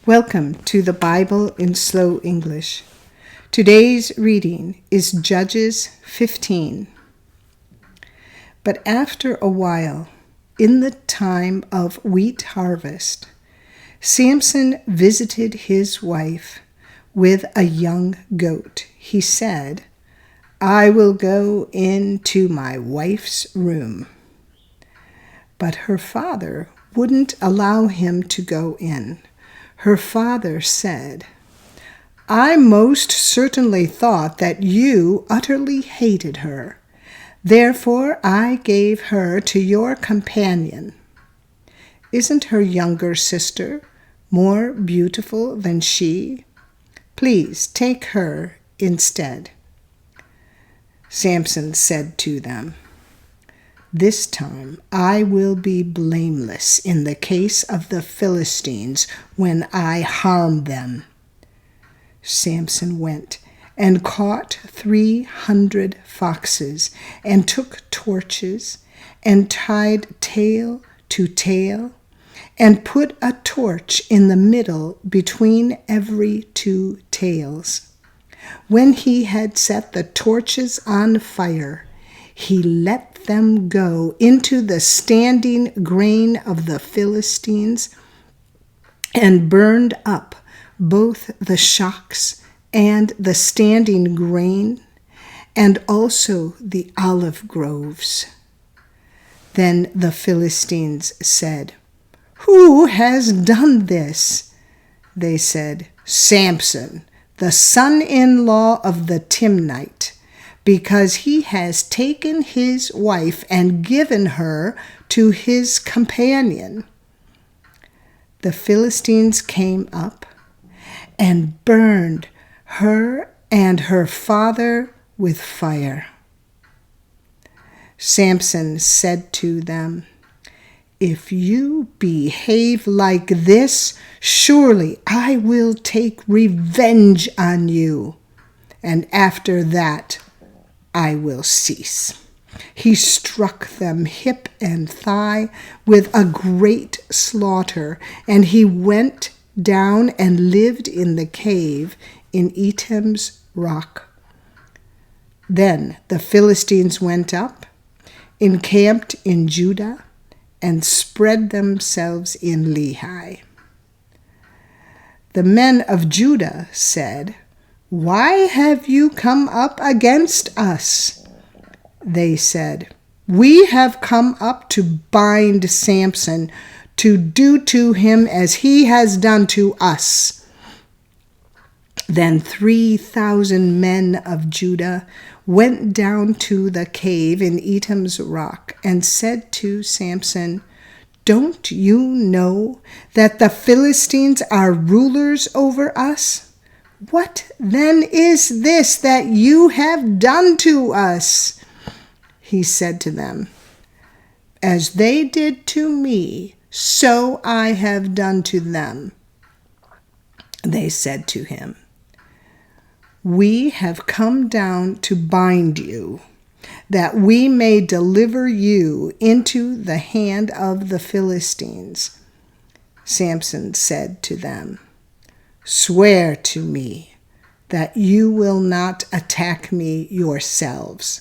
Welcome to the Bible in Slow English. Today's reading is Judges 15. But after a while, in the time of wheat harvest, Samson visited his wife with a young goat. He said, "I will go into my wife's room." But her father wouldn't allow him to go in. Her father said, "I most certainly thought that you utterly hated her. Therefore I gave her to your companion. Isn't her younger sister more beautiful than she? Please take her instead." Samson said to them, "This time I will be blameless in the case of the Philistines when I harm them." Samson went and caught 300 foxes and took torches and tied tail to tail and put a torch in the middle between every two tails. When he had set the torches on fire, he let them go into the standing grain of the Philistines and burned up both the shocks and the standing grain and also the olive groves. Then the Philistines said, "Who has done this?" They said, "Samson, the son-in-law of the Timnite, because he has taken his wife and given her to his companion." The Philistines came up and burned her and her father with fire. Samson said to them, "If you behave like this, surely I will take revenge on you, and after that I will cease." He struck them hip and thigh with a great slaughter, and he went down and lived in the cave in Etam's rock. Then the Philistines went up, encamped in Judah, and spread themselves in Lehi. The men of Judah said, "Why have you come up against us?" They said, "We have come up to bind Samson, to do to him as he has done to us." Then 3,000 men of Judah went down to the cave in Etam's rock and said to Samson, "Don't you know that the Philistines are rulers over us? What then is this that you have done to us?" He said to them, "As they did to me, so I have done to them." They said to him, "We have come down to bind you, that we may deliver you into the hand of the Philistines." Samson said to them, "Swear to me that you will not attack me yourselves."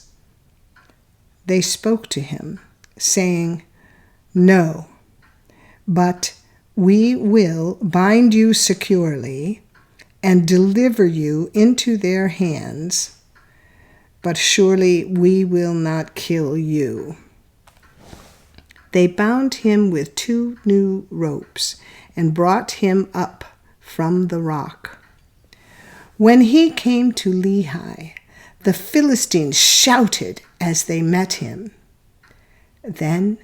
They spoke to him, saying, "No, but we will bind you securely and deliver you into their hands, but surely we will not kill you." They bound him with 2 new ropes and brought him up from the rock. When he came to Lehi, the Philistines shouted as they met him. Then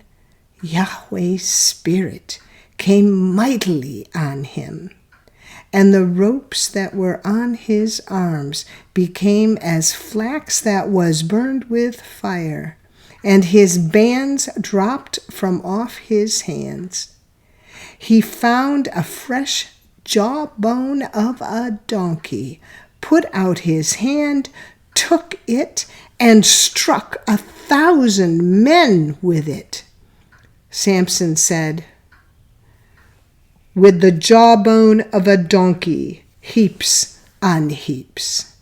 Yahweh's Spirit came mightily on him, and the ropes that were on his arms became as flax that was burned with fire, and his bands dropped from off his hands. He found a fresh jawbone of a donkey, put out his hand, took it, and struck 1,000 men with it. Samson said, with the jawbone of a donkey, heaps on heaps.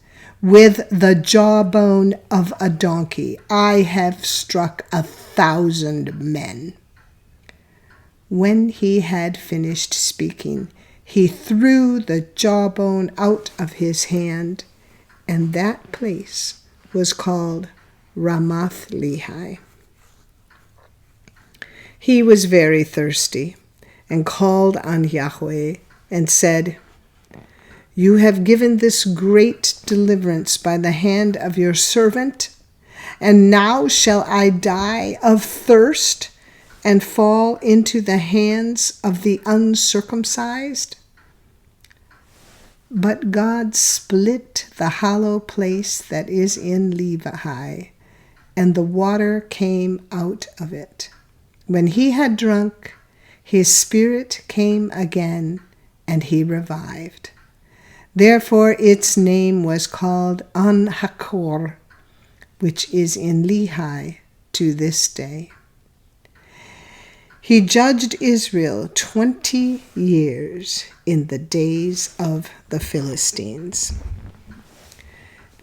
With the jawbone of a donkey, I have struck 1,000 men." When he had finished speaking, he threw the jawbone out of his hand, and that place was called Ramath Lehi. He was very thirsty and called on Yahweh and said, "You have given this great deliverance by the hand of your servant, and now shall I die of thirst and fall into the hands of the uncircumcised?" But God split the hollow place that is in Lehi, and the water came out of it. When he had drunk, his spirit came again, and he revived. Therefore its name was called On Hakor, which is in Lehi to this day. He judged Israel 20 years in the days of the Philistines.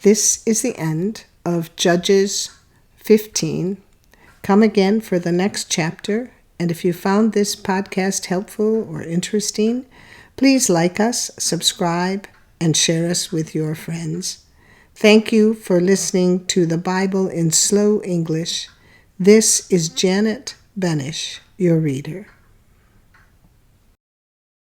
This is the end of Judges 15. Come again for the next chapter, and if you found this podcast helpful or interesting, please like us, subscribe, and share us with your friends. Thank you for listening to the Bible in Slow English. This is Janet Benish, your reader.